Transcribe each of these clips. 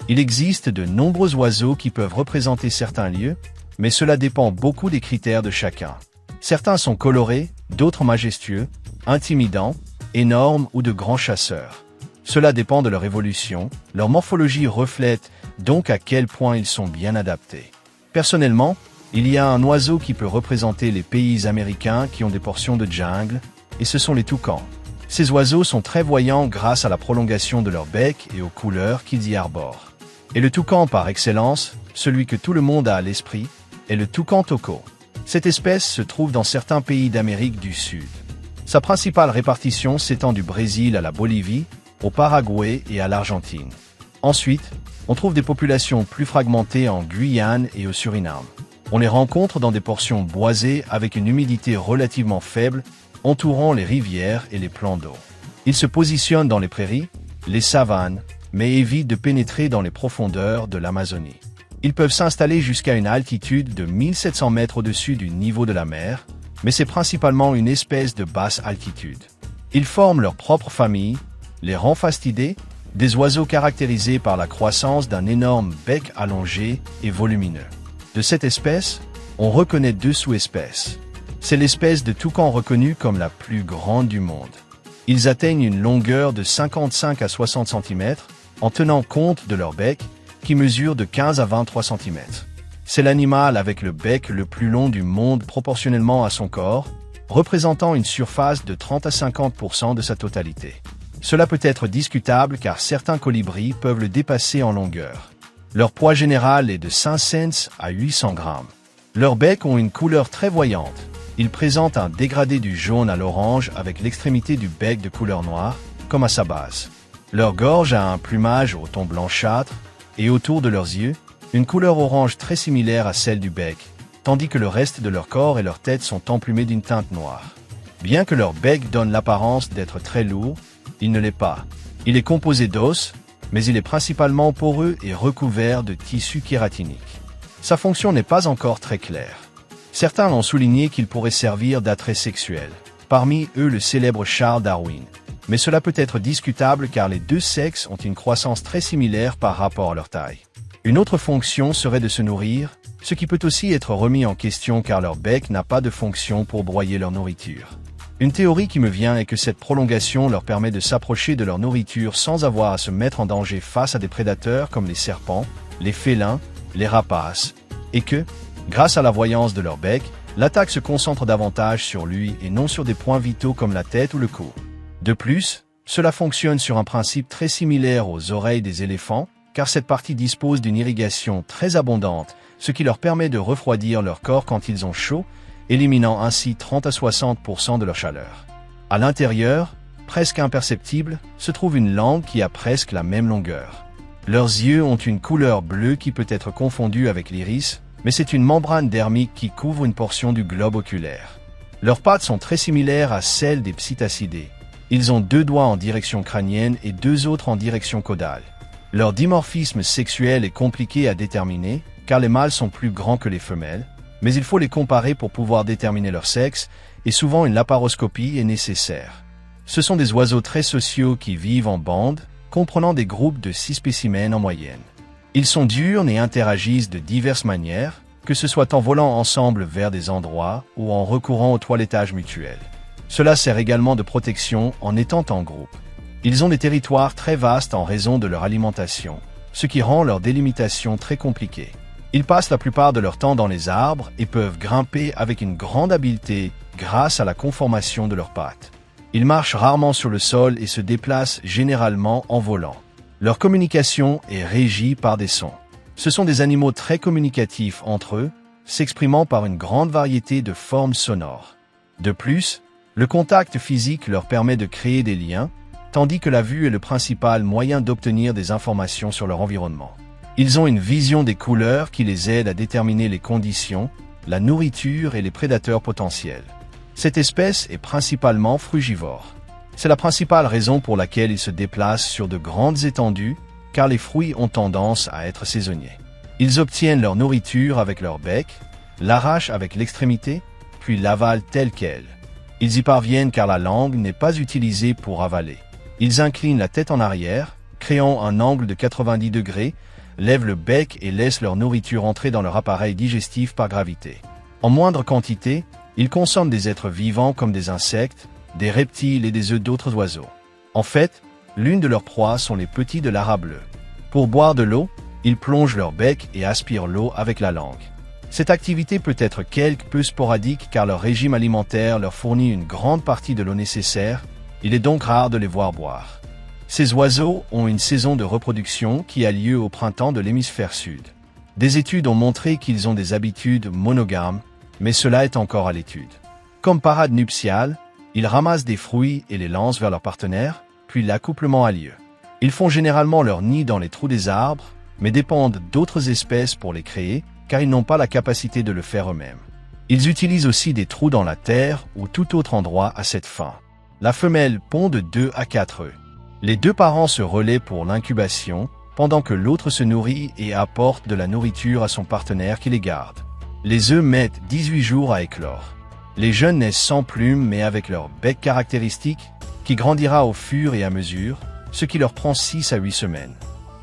Il existe de nombreux oiseaux qui peuvent représenter certains lieux, mais cela dépend beaucoup des critères de chacun. Certains sont colorés, d'autres majestueux, intimidants, énormes ou de grands chasseurs. Cela dépend de leur évolution, leur morphologie reflète donc à quel point ils sont bien adaptés. Personnellement, il y a un oiseau qui peut représenter les pays américains qui ont des portions de jungle, et ce sont les toucans. Ces oiseaux sont très voyants grâce à la prolongation de leur bec et aux couleurs qu'ils y arborent. Et le toucan par excellence, celui que tout le monde a à l'esprit, est le toucan toco. Cette espèce se trouve dans certains pays d'Amérique du Sud. Sa principale répartition s'étend du Brésil à la Bolivie, au Paraguay et à l'Argentine. Ensuite, on trouve des populations plus fragmentées en Guyane et au Suriname. On les rencontre dans des portions boisées avec une humidité relativement faible, entourant les rivières et les plans d'eau. Ils se positionnent dans les prairies, les savanes, mais évitent de pénétrer dans les profondeurs de l'Amazonie. Ils peuvent s'installer jusqu'à une altitude de 1700 mètres au-dessus du niveau de la mer, mais c'est principalement une espèce de basse altitude. Ils forment leur propre famille, les Ramphastidés, des oiseaux caractérisés par la croissance d'un énorme bec allongé et volumineux. De cette espèce, on reconnaît deux sous-espèces. C'est l'espèce de toucan reconnue comme la plus grande du monde. Ils atteignent une longueur de 55 à 60 cm en tenant compte de leur bec qui mesure de 15 à 23 cm. C'est l'animal avec le bec le plus long du monde proportionnellement à son corps, représentant une surface de 30 à 50% de sa totalité. Cela peut être discutable car certains colibris peuvent le dépasser en longueur. Leur poids général est de 500 à 800 grammes. Leurs becs ont une couleur très voyante. Ils présentent un dégradé du jaune à l'orange avec l'extrémité du bec de couleur noire, comme à sa base. Leur gorge a un plumage au ton blanchâtre et autour de leurs yeux, une couleur orange très similaire à celle du bec, tandis que le reste de leur corps et leur tête sont emplumés d'une teinte noire. Bien que leur bec donne l'apparence d'être très lourd, il ne l'est pas. Il est composé d'os, mais il est principalement poreux et recouvert de tissu kératinique. Sa fonction n'est pas encore très claire. Certains ont souligné qu'il pourrait servir d'attrait sexuel, parmi eux le célèbre Charles Darwin. Mais cela peut être discutable car les deux sexes ont une croissance très similaire par rapport à leur taille. Une autre fonction serait de se nourrir, ce qui peut aussi être remis en question car leur bec n'a pas de fonction pour broyer leur nourriture. Une théorie qui me vient est que cette prolongation leur permet de s'approcher de leur nourriture sans avoir à se mettre en danger face à des prédateurs comme les serpents, les félins, les rapaces, et que, grâce à la voyance de leur bec, l'attaque se concentre davantage sur lui et non sur des points vitaux comme la tête ou le cou. De plus, cela fonctionne sur un principe très similaire aux oreilles des éléphants, car cette partie dispose d'une irrigation très abondante, ce qui leur permet de refroidir leur corps quand ils ont chaud, éliminant ainsi 30 à 60% de leur chaleur. À l'intérieur, presque imperceptible, se trouve une langue qui a presque la même longueur. Leurs yeux ont une couleur bleue qui peut être confondue avec l'iris, mais c'est une membrane dermique qui couvre une portion du globe oculaire. Leurs pattes sont très similaires à celles des psittacidés. Ils ont 2 doigts en direction crânienne et 2 autres en direction caudale. Leur dimorphisme sexuel est compliqué à déterminer, car les mâles sont plus grands que les femelles, mais il faut les comparer pour pouvoir déterminer leur sexe, et souvent une laparoscopie est nécessaire. Ce sont des oiseaux très sociaux qui vivent en bande, comprenant des groupes de 6 spécimens en moyenne. Ils sont diurnes et interagissent de diverses manières, que ce soit en volant ensemble vers des endroits ou en recourant au toilettage mutuel. Cela sert également de protection en étant en groupe. Ils ont des territoires très vastes en raison de leur alimentation, ce qui rend leur délimitation très compliquée. Ils passent la plupart de leur temps dans les arbres et peuvent grimper avec une grande habileté grâce à la conformation de leurs pattes. Ils marchent rarement sur le sol et se déplacent généralement en volant. Leur communication est régie par des sons. Ce sont des animaux très communicatifs entre eux, s'exprimant par une grande variété de formes sonores. De plus, le contact physique leur permet de créer des liens, tandis que la vue est le principal moyen d'obtenir des informations sur leur environnement. Ils ont une vision des couleurs qui les aide à déterminer les conditions, la nourriture et les prédateurs potentiels. Cette espèce est principalement frugivore. C'est la principale raison pour laquelle ils se déplacent sur de grandes étendues, car les fruits ont tendance à être saisonniers. Ils obtiennent leur nourriture avec leur bec, l'arrachent avec l'extrémité, puis l'avalent telle qu'elle. Ils y parviennent car la langue n'est pas utilisée pour avaler. Ils inclinent la tête en arrière, créant un angle de 90 degrés, lèvent le bec et laissent leur nourriture entrer dans leur appareil digestif par gravité. En moindre quantité, ils consomment des êtres vivants comme des insectes, des reptiles et des œufs d'autres oiseaux. En fait, l'une de leurs proies sont les petits de l'ara bleu. Pour boire de l'eau, ils plongent leur bec et aspirent l'eau avec la langue. Cette activité peut être quelque peu sporadique car leur régime alimentaire leur fournit une grande partie de l'eau nécessaire, il est donc rare de les voir boire. Ces oiseaux ont une saison de reproduction qui a lieu au printemps de l'hémisphère sud. Des études ont montré qu'ils ont des habitudes monogames, mais cela est encore à l'étude. Comme parade nuptiale, ils ramassent des fruits et les lancent vers leur partenaire, puis l'accouplement a lieu. Ils font généralement leur nid dans les trous des arbres, mais dépendent d'autres espèces pour les créer, car ils n'ont pas la capacité de le faire eux-mêmes. Ils utilisent aussi des trous dans la terre ou tout autre endroit à cette fin. La femelle pond de 2 à 4 œufs. Les deux parents se relaient pour l'incubation, pendant que l'autre se nourrit et apporte de la nourriture à son partenaire qui les garde. Les œufs mettent 18 jours à éclore. Les jeunes naissent sans plumes mais avec leur bec caractéristique, qui grandira au fur et à mesure, ce qui leur prend 6 à 8 semaines.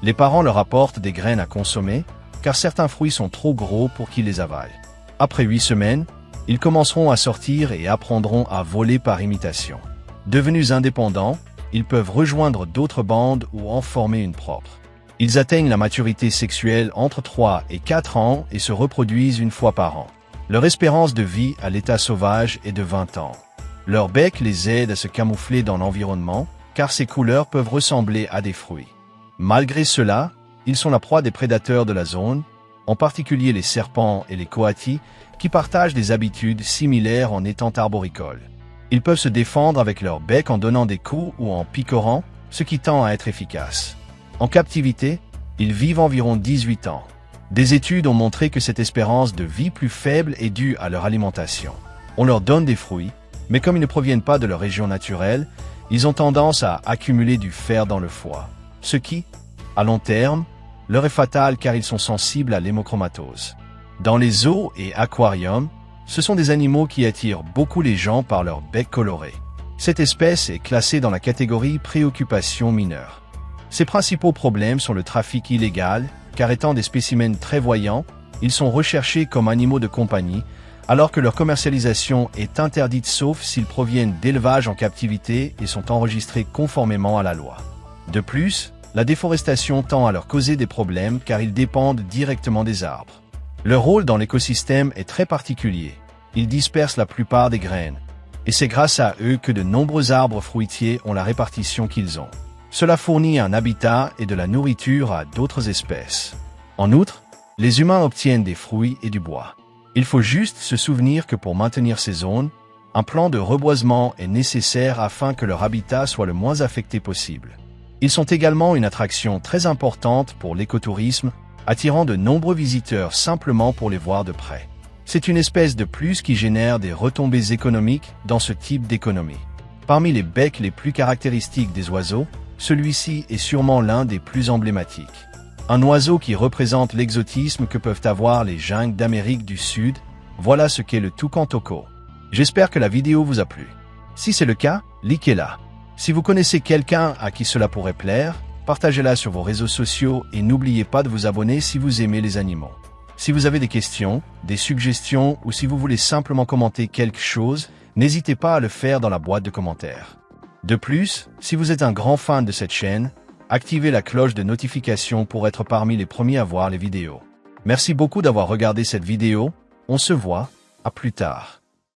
Les parents leur apportent des graines à consommer, car certains fruits sont trop gros pour qu'ils les avalent. Après 8 semaines, ils commenceront à sortir et apprendront à voler par imitation. Devenus indépendants, ils peuvent rejoindre d'autres bandes ou en former une propre. Ils atteignent la maturité sexuelle entre 3 et 4 ans et se reproduisent une fois par an. Leur espérance de vie à l'état sauvage est de 20 ans. Leur bec les aide à se camoufler dans l'environnement, car ces couleurs peuvent ressembler à des fruits. Malgré cela, ils sont la proie des prédateurs de la zone, en particulier les serpents et les coatis, qui partagent des habitudes similaires en étant arboricoles. Ils peuvent se défendre avec leur bec en donnant des coups ou en picorant, ce qui tend à être efficace. En captivité, ils vivent environ 18 ans. Des études ont montré que cette espérance de vie plus faible est due à leur alimentation. On leur donne des fruits, mais comme ils ne proviennent pas de leur région naturelle, ils ont tendance à accumuler du fer dans le foie, ce qui, à long terme, leur est fatal car ils sont sensibles à l'hémochromatose. Dans les zoos et aquariums, ce sont des animaux qui attirent beaucoup les gens par leur bec coloré. Cette espèce est classée dans la catégorie préoccupation mineure. Ses principaux problèmes sont le trafic illégal, car étant des spécimens très voyants, ils sont recherchés comme animaux de compagnie, alors que leur commercialisation est interdite sauf s'ils proviennent d'élevages en captivité et sont enregistrés conformément à la loi. De plus, la déforestation tend à leur causer des problèmes car ils dépendent directement des arbres. Leur rôle dans l'écosystème est très particulier. Ils dispersent la plupart des graines, et c'est grâce à eux que de nombreux arbres fruitiers ont la répartition qu'ils ont. Cela fournit un habitat et de la nourriture à d'autres espèces. En outre, les humains obtiennent des fruits et du bois. Il faut juste se souvenir que pour maintenir ces zones, un plan de reboisement est nécessaire afin que leur habitat soit le moins affecté possible. Ils sont également une attraction très importante pour l'écotourisme, attirant de nombreux visiteurs simplement pour les voir de près. C'est une espèce de plus qui génère des retombées économiques dans ce type d'économie. Parmi les becs les plus caractéristiques des oiseaux, celui-ci est sûrement l'un des plus emblématiques. Un oiseau qui représente l'exotisme que peuvent avoir les jungles d'Amérique du Sud, voilà ce qu'est le toucan toco. J'espère que la vidéo vous a plu. Si c'est le cas, likez-la. Si vous connaissez quelqu'un à qui cela pourrait plaire, partagez-la sur vos réseaux sociaux et n'oubliez pas de vous abonner si vous aimez les animaux. Si vous avez des questions, des suggestions ou si vous voulez simplement commenter quelque chose, n'hésitez pas à le faire dans la boîte de commentaires. De plus, si vous êtes un grand fan de cette chaîne, activez la cloche de notification pour être parmi les premiers à voir les vidéos. Merci beaucoup d'avoir regardé cette vidéo, on se voit, à plus tard.